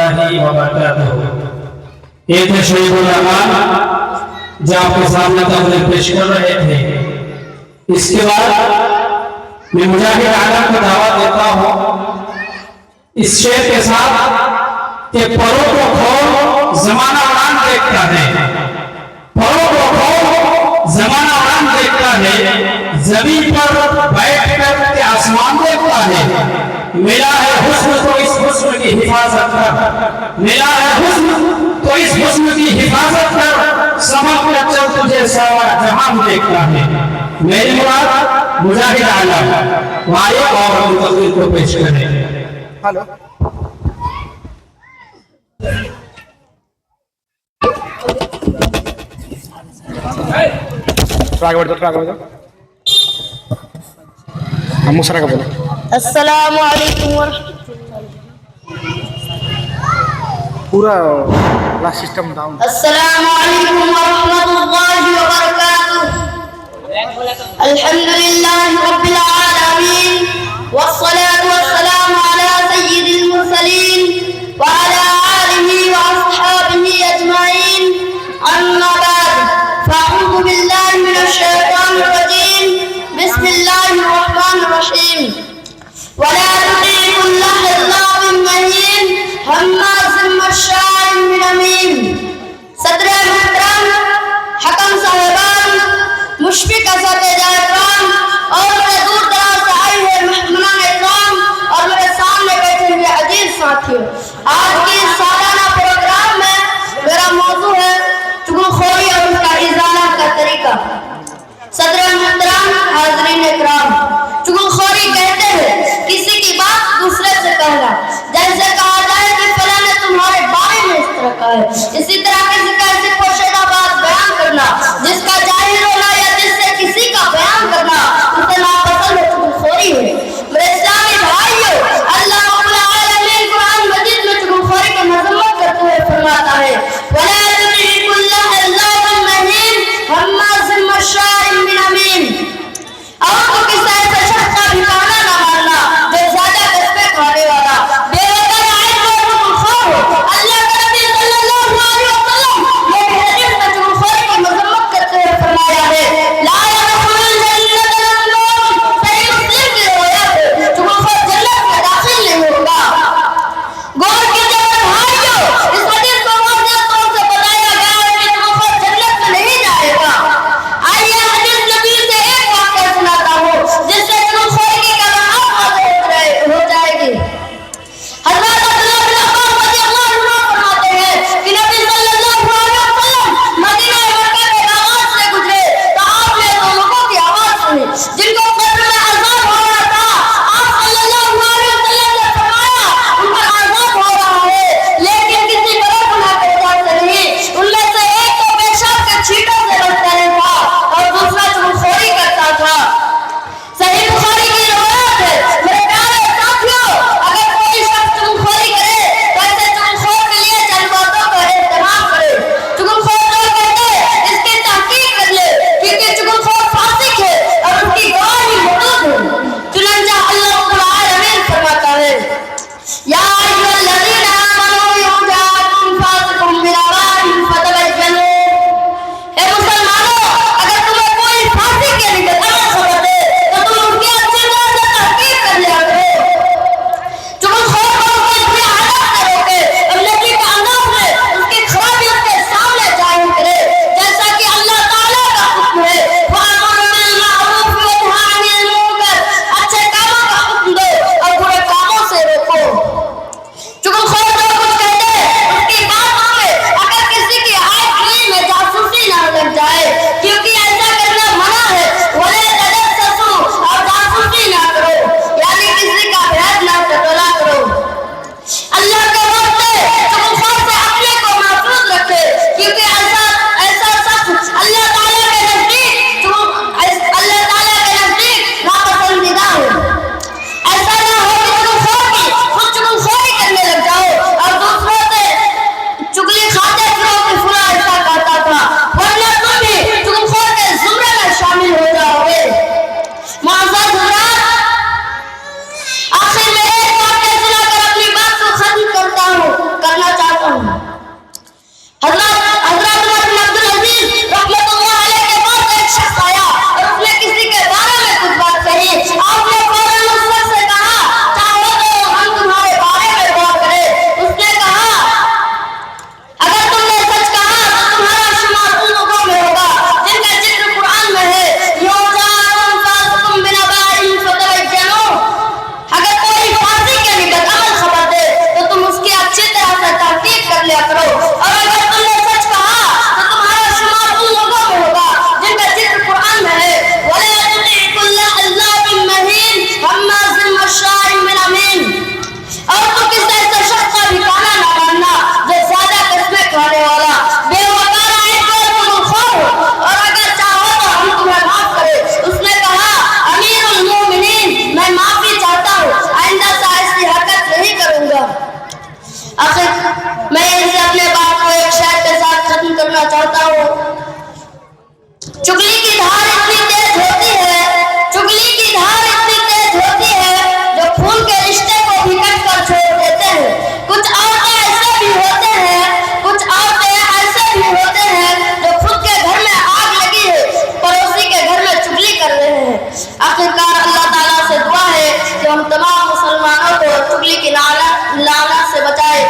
اللہ وبرکاتہ۔ یہ تھے شعیب الرحمان جو آپ کے سامنے تقریر پیش کر رہے تھے۔ اس کے بعد میں مجاہد اعلیٰ کو دعوت دیتا ہوں اس شعر کے ساتھ کہ پروں کو کھول زمانہ اڑان دیکھتا ہے، پروں کو کھول زمانہ اڑان دیکھتا ہے، زمین پر بیٹھ کر کے آسمان دیکھتا ہے۔ ملا ہے حسن تو اس حسن کی حفاظت کر، ملا ہے حسن تو اس حسن کی حفاظت کر، سمجھ کر چل تجھے سارا جہان دیکھتا ہے۔ میری مراد مجاہد اعلیٰ وائے اور ہم تقریر کو پیش کریں۔ ہلو السلام علیکم ورحمۃ اللہ۔ پورا کلاس سسٹم ڈاؤن۔ السلام علیکم ورحمۃ اللہ وبرکاتہ۔ الحمد للہ رب العالمین والصلاة والسلام علی سید المرسلین وعلی آلہ واصحابہ اجمعین، اما بعد فاعوذ باللہ من الشیطان الرجیم، بسم اللہ الرحمن الرحیم۔ ولا تطع كل حلاف مهين هماز مشاء بنميم۔ صدر محترم، حکم صاحبان، مشفق اساتذہ اکرام اور میرے دور دراز سے آئے ہوئے مہمانان اکرام اور میرے سامنے بیٹھے ہوئے عزیز ساتھیوں، آج کی سالانہ پروگرام میں میرا موضوع ہے چغل خوری اور اس کا ازالہ کا طریقہ۔ صدر محترم، حاضرین اکرام، چغل خوری کہتے ہیں کسی کی بات دوسرے سے کہنا، جیسے کہا جائے کہ فلاں نے تمہارے بارے میں اس طرح کہا ہے۔ اسی طرح کسی کا ایسی پوشیدہ بات بیان کرنا جس کا ظاہر ہونا یا جس سے کسی کا بیان کرنا اسے ناپسند ہے، چغل خوری ہے۔ میرے اسلامی بھائیوں، اللہ رب العالمین قرآن مجید میں چغل میں اسے اپنے بات کو ایک شعر کے ساتھ ختم کرنا چاہتا ہوں۔ چگلی کی دھار اتنی تیز ہوتی ہے، چگلی کی دھار اتنی تیز ہوتی ہے جو خون کے رشتے کو بھی کٹ کر چھوڑ دیتے ہیں۔ کچھ عورتیں ایسے بھی ہوتے ہیں، کچھ عورتیں ایسے بھی ہوتے ہیں جو خود کے گھر میں آگ لگی ہے پڑوسی کے گھر میں چگلی کر رہے ہیں۔ آخرکار اللہ تعالیٰ سے دعا ہے کہ ہم تمام مسلمانوں کو چگلی کی لعنت سے بچائے۔